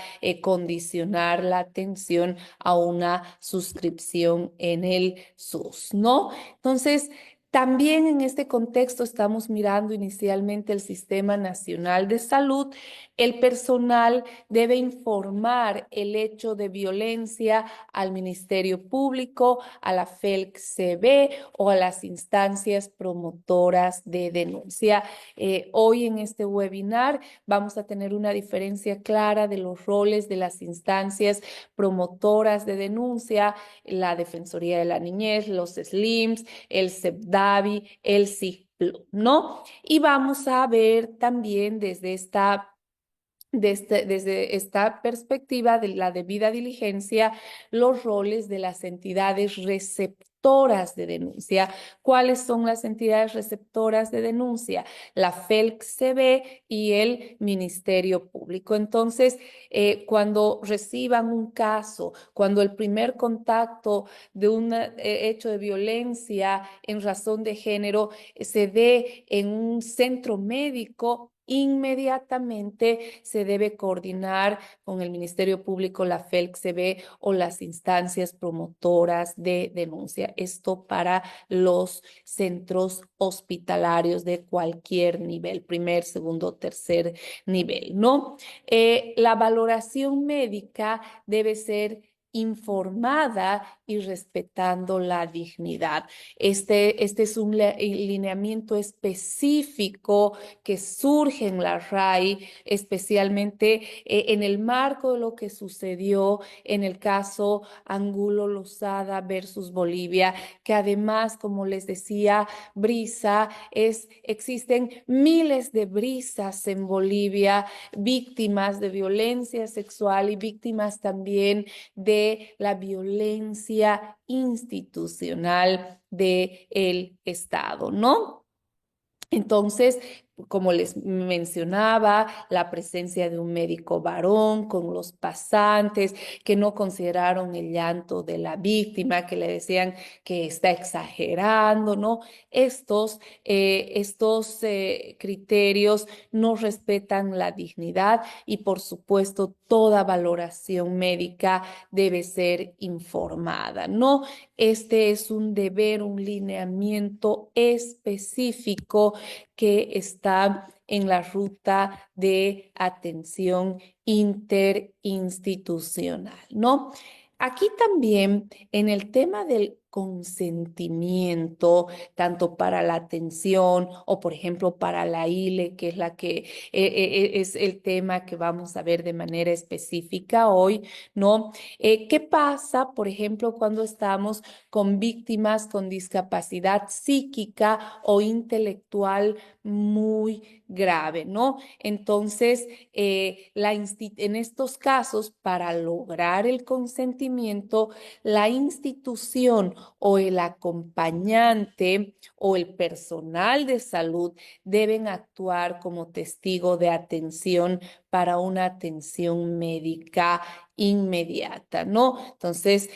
condicionar la atención a una suscripción en el SUS, ¿no? Entonces, también en este contexto estamos mirando inicialmente el Sistema Nacional de Salud, El personal debe informar el hecho de violencia al Ministerio Público, a la FELC-CB o a las instancias promotoras de denuncia. Hoy en este webinar vamos a tener una diferencia clara de los roles de las instancias promotoras de denuncia, la Defensoría de la Niñez, los SLIMS, el CEPDAVI, el CIGPLU, ¿no? Y vamos a ver también desde esta perspectiva de la debida diligencia, los roles de las entidades receptoras de denuncia. ¿Cuáles son las entidades receptoras de denuncia? La FELC-CB y el Ministerio Público. Entonces, cuando reciban un caso, cuando el primer contacto de un hecho de violencia en razón de género se dé en un centro médico, inmediatamente se debe coordinar con el Ministerio Público, la FELC-CB o las instancias promotoras de denuncia. Esto para los centros hospitalarios de cualquier nivel, primer, segundo, tercer nivel, ¿no? La valoración médica debe ser informada y respetando la dignidad. Este es un lineamiento específico que surge en la RAI, especialmente en el marco de lo que sucedió en el caso Angulo Lozada versus Bolivia, que además, como les decía, Brisa, existen miles de Brisas en Bolivia, víctimas de violencia sexual y víctimas también de la violencia institucional del Estado, ¿no? Entonces, como les mencionaba, la presencia de un médico varón con los pasantes que no consideraron el llanto de la víctima, que le decían que está exagerando, ¿no? Estos criterios no respetan la dignidad y, por supuesto, toda valoración médica debe ser informada, ¿no? Este es un deber, un lineamiento específico que está en la ruta de atención interinstitucional, ¿no? Aquí también en el tema del consentimiento, tanto para la atención o, por ejemplo, para la ILE, que es la que es el tema que vamos a ver de manera específica hoy, ¿no? ¿Qué pasa, por ejemplo, cuando estamos con víctimas con discapacidad psíquica o intelectual muy grave, ¿no? Entonces, en estos casos, para lograr el consentimiento, la institución o el acompañante o el personal de salud deben actuar como testigo de atención para una atención médica inmediata, ¿no? Entonces,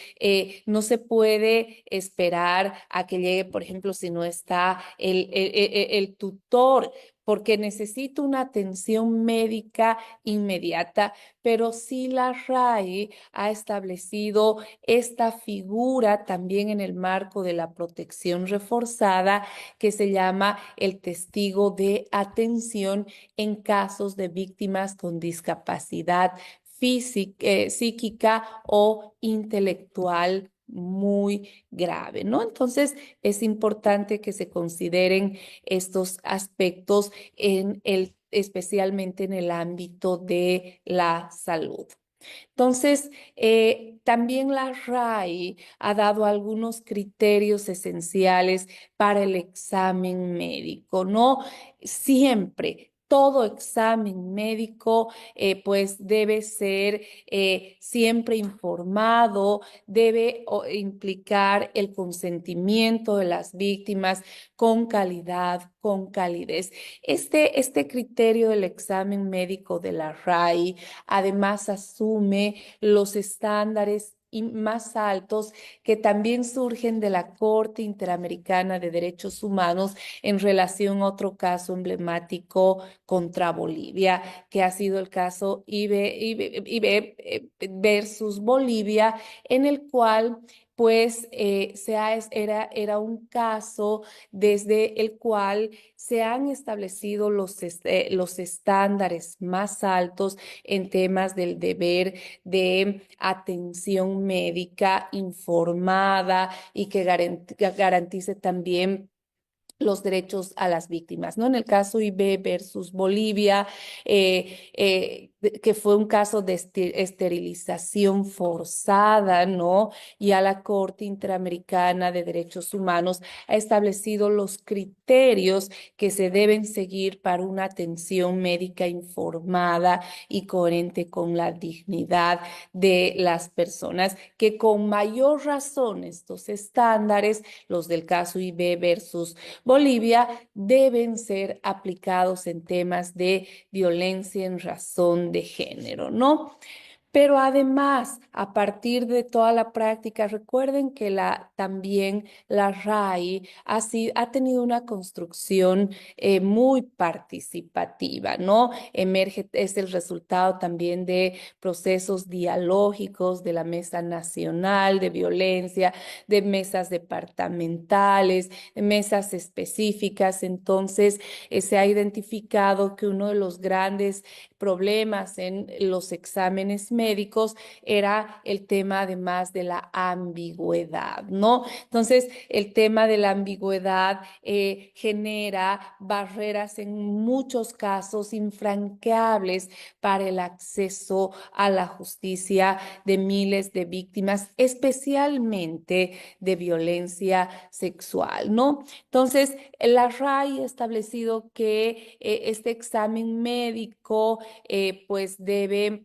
no se puede esperar a que llegue, por ejemplo, si no está el tutor, porque necesita una atención médica inmediata, pero sí la RAI ha establecido esta figura también en el marco de la protección reforzada que se llama el testigo de atención en casos de víctimas con discapacidad física, psíquica o intelectual muy grave, ¿no? Entonces, es importante que se consideren estos aspectos especialmente en el ámbito de la salud. Entonces, también la RAI ha dado algunos criterios esenciales para el examen médico, ¿no? Siempre. Todo examen médico pues debe ser siempre informado, debe implicar el consentimiento de las víctimas con calidad, con calidez. Este criterio del examen médico de la RAI además asume los estándares más altos que también surgen de la Corte Interamericana de Derechos Humanos en relación a otro caso emblemático contra Bolivia, que ha sido el caso IBE versus Bolivia, en el cual pues era un caso desde el cual se han establecido los estándares más altos en temas del deber de atención médica informada y que garantice también los derechos a las víctimas, ¿no? En el caso IB versus Bolivia, que fue un caso de esterilización forzada, ¿no? Y a la Corte Interamericana de Derechos Humanos ha establecido los criterios que se deben seguir para una atención médica informada y coherente con la dignidad de las personas, que con mayor razón estos estándares, los del caso IB versus Bolivia, deben ser aplicados en temas de violencia en razón de género, ¿no? Pero además, a partir de toda la práctica, recuerden que también la RAI ha tenido una construcción muy participativa, ¿no? Es el resultado también de procesos dialógicos de la Mesa Nacional de Violencia, de mesas departamentales, de mesas específicas. Entonces, se ha identificado que uno de los grandes problemas en los exámenes médicos era el tema además de la ambigüedad, ¿no? Entonces, el tema de la ambigüedad genera barreras en muchos casos infranqueables para el acceso a la justicia de miles de víctimas, especialmente de violencia sexual, ¿no? Entonces, la RAI ha establecido que este examen médico pues debe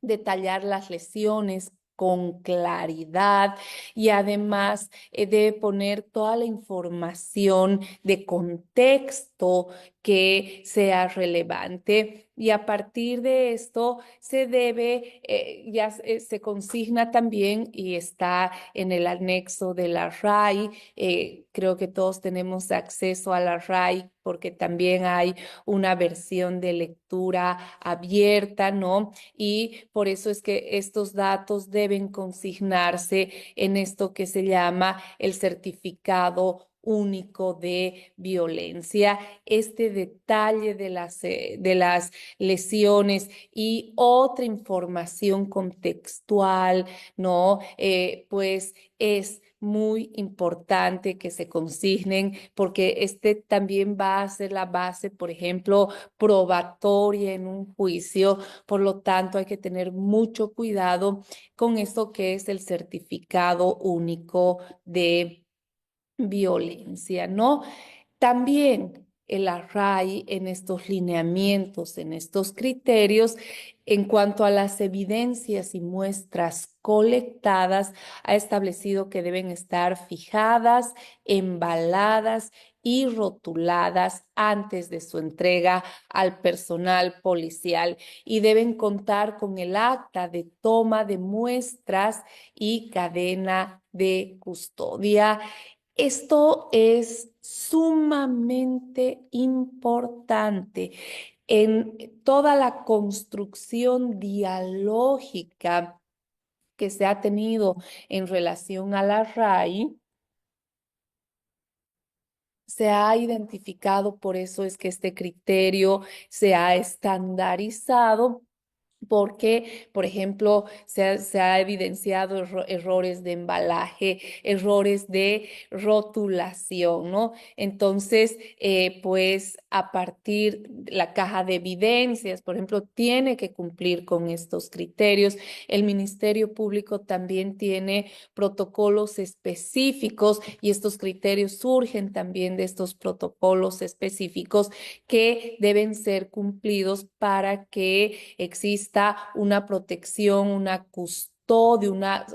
detallar las lesiones con claridad y además debe poner toda la información de contexto que sea relevante. Y a partir de esto se consigna también y está en el anexo de la RAI. Creo que todos tenemos acceso a la RAI porque también hay una versión de lectura abierta, ¿no? Y por eso es que estos datos deben consignarse en esto que se llama el certificado único de violencia. Este detalle de las lesiones y otra información contextual, ¿no? Pues es muy importante que se consignen porque este también va a ser la base, por ejemplo, probatoria en un juicio. Por lo tanto, hay que tener mucho cuidado con esto que es el certificado único de violencia, ¿no? También el array en estos lineamientos, en estos criterios, en cuanto a las evidencias y muestras colectadas, ha establecido que deben estar fijadas, embaladas y rotuladas antes de su entrega al personal policial y deben contar con el acta de toma de muestras y cadena de custodia. Esto es sumamente importante en toda la construcción dialógica que se ha tenido en relación a la RAI. Se ha identificado, por eso es que este criterio se ha estandarizado porque, por ejemplo, se ha evidenciado errores de embalaje, errores de rotulación, ¿no? Entonces, pues a partir de la caja de evidencias, por ejemplo, tiene que cumplir con estos criterios. El Ministerio Público también tiene protocolos específicos y estos criterios surgen también de estos protocolos específicos que deben ser cumplidos para que exista una protección, una custodia,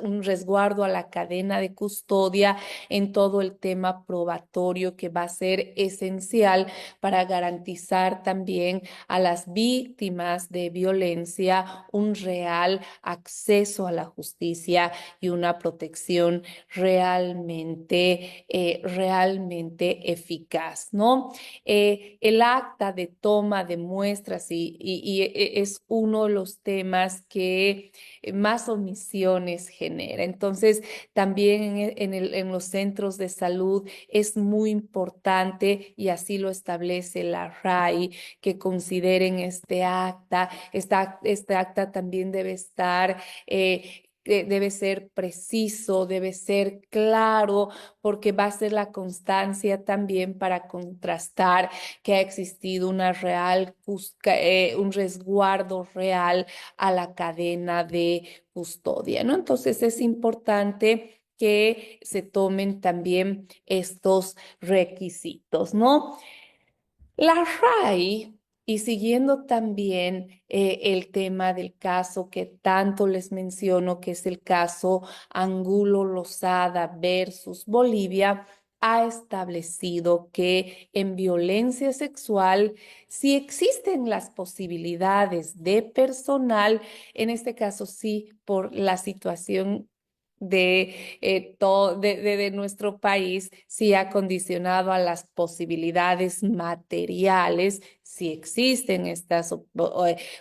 un resguardo a la cadena de custodia en todo el tema probatorio que va a ser esencial para garantizar también a las víctimas de violencia un real acceso a la justicia y una protección realmente eficaz, ¿no? El acta de toma de muestras es uno de los temas que más condiciones genera. Entonces, también en los centros de salud es muy importante, y así lo establece la RAI, que consideren este acta. Este acta también debe estar debe ser preciso, debe ser claro, porque va a ser la constancia también para contrastar que ha existido un resguardo real a la cadena de custodia, ¿no? Entonces es importante que se tomen también estos requisitos, ¿no? La RAI, y siguiendo también el tema del caso que tanto les menciono, que es el caso Angulo Lozada versus Bolivia, ha establecido que en violencia sexual, si existen las posibilidades de personal, en este caso sí, por la situación de nuestro país, sí ha condicionado a las posibilidades materiales. Si existen estas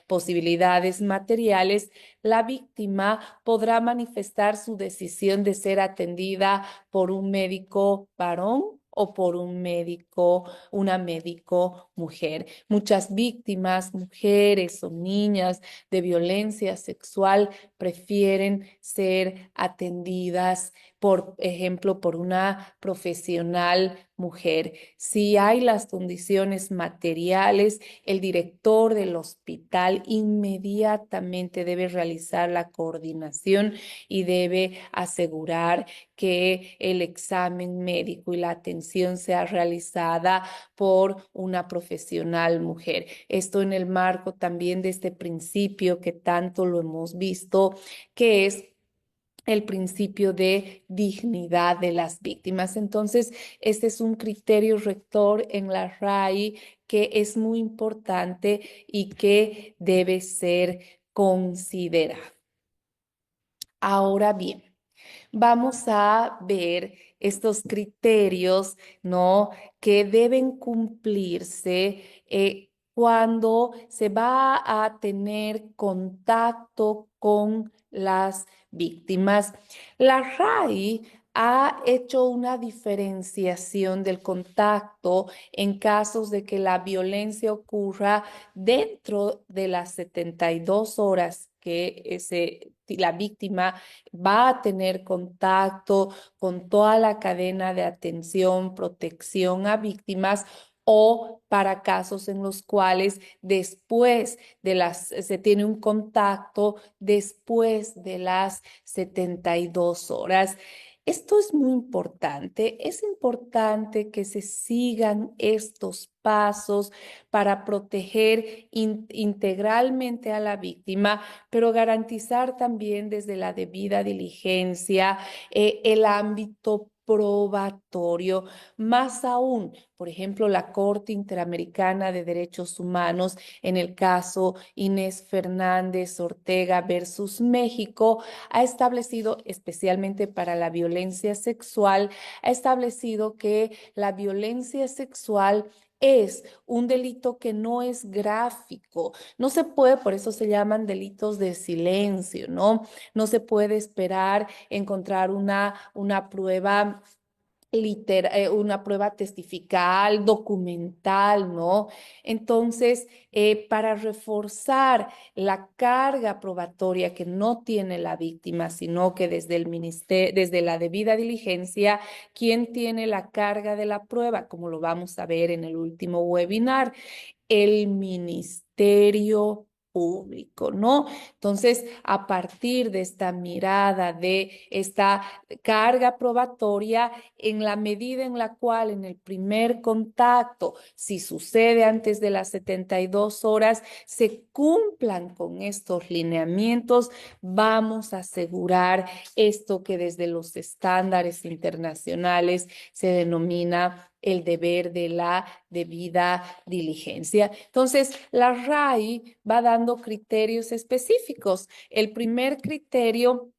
posibilidades materiales, la víctima podrá manifestar su decisión de ser atendida por un médico varón o por una médico mujer. Muchas víctimas, mujeres o niñas de violencia sexual, prefieren ser atendidas, por ejemplo, por una profesional mujer. Si hay las condiciones materiales, el director del hospital inmediatamente debe realizar la coordinación y debe asegurar que el examen médico y la atención sea realizada por una profesional mujer. Esto en el marco también de este principio que tanto lo hemos visto, que es el principio de dignidad de las víctimas. Entonces, este es un criterio rector en la RAI que es muy importante y que debe ser considerado. Ahora bien, vamos a ver estos criterios, ¿no? Que deben cumplirse cuando se va a tener contacto con las víctimas. La RAI ha hecho una diferenciación del contacto en casos de que la violencia ocurra dentro de las 72 horas que la víctima va a tener contacto con toda la cadena de atención, protección a víctimas, o para casos en los cuales se tiene un contacto después de las 72 horas. Esto es muy importante. Es importante que se sigan estos pasos para proteger integralmente a la víctima, pero garantizar también desde la debida diligencia el ámbito probatorio. Más aún, por ejemplo, la Corte Interamericana de Derechos Humanos, en el caso Inés Fernández Ortega versus México, ha establecido, especialmente para la violencia sexual, ha establecido que la violencia sexual es un delito que no es gráfico. No se puede, por eso se llaman delitos de silencio, ¿no? No se puede esperar encontrar una prueba una prueba testifical, documental, ¿no? Entonces, para reforzar la carga probatoria que no tiene la víctima, sino que desde el ministerio, desde la debida diligencia, ¿quién tiene la carga de la prueba? Como lo vamos a ver en el último webinar, el Ministerio Público, ¿no? Entonces, a partir de esta mirada, de esta carga probatoria, en la medida en la cual en el primer contacto, si sucede antes de las 72 horas, se cumplan con estos lineamientos, vamos a asegurar esto que desde los estándares internacionales se denomina el deber de la debida diligencia. Entonces, la RAI va dando criterios específicos. El primer criterio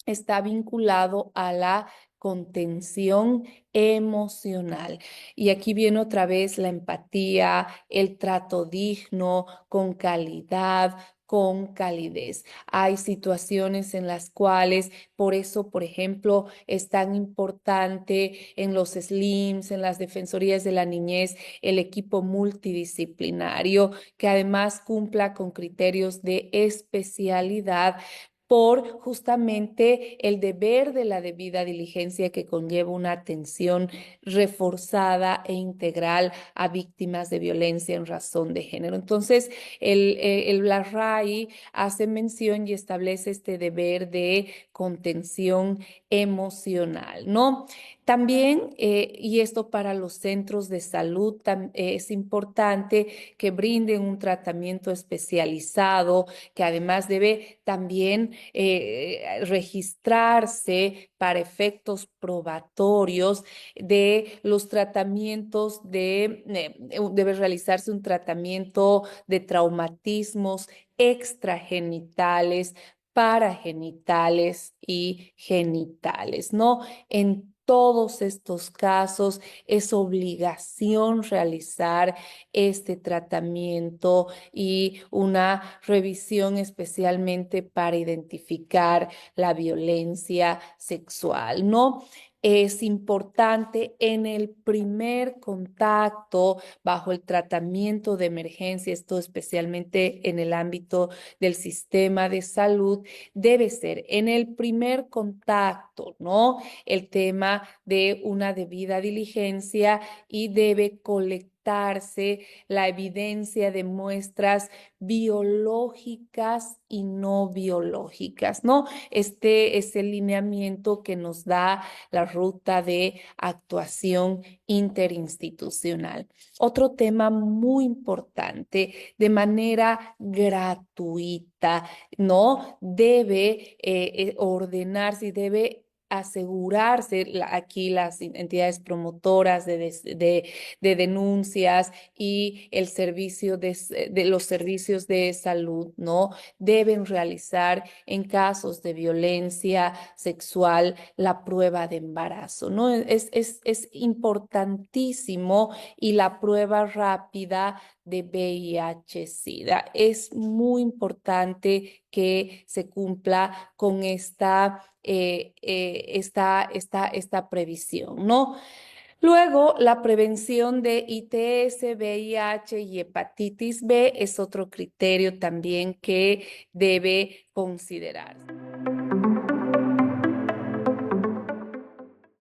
está vinculado a la contención emocional. Y aquí viene otra vez la empatía, el trato digno, con calidad, con calidez. Hay situaciones en las cuales, por eso, por ejemplo, es tan importante en los SLIMs, en las defensorías de la niñez, el equipo multidisciplinario que además cumpla con criterios de especialidad por justamente el deber de la debida diligencia que conlleva una atención reforzada e integral a víctimas de violencia en razón de género. Entonces, la RAI hace mención y establece este deber de contención emocional, ¿no? También, y esto para los centros de salud, es importante que brinden un tratamiento especializado, que además debe también registrarse para efectos probatorios de los tratamientos debe realizarse un tratamiento de traumatismos extragenitales, paragenitales y genitales, ¿no? En todos estos casos es obligación realizar este tratamiento y una revisión especialmente para identificar la violencia sexual, ¿no? Es importante en el primer contacto bajo el tratamiento de emergencia, esto especialmente en el ámbito del sistema de salud, debe ser en el primer contacto, ¿no? El tema de una debida diligencia y debe colectarse la evidencia de muestras biológicas y no biológicas, ¿no? Este es el lineamiento que nos da la ruta de actuación interinstitucional. Otro tema muy importante, de manera gratuita, ¿no? Debe ordenarse y debe asegurarse aquí las entidades promotoras de denuncias y el servicio de los servicios de salud, ¿no? Deben realizar en casos de violencia sexual la prueba de embarazo, ¿no? Es importantísimo y la prueba rápida de VIH-Sida. Es muy importante que se cumpla con esta previsión, ¿no? Luego, la prevención de ITS, VIH y hepatitis B es otro criterio también que debe considerarse.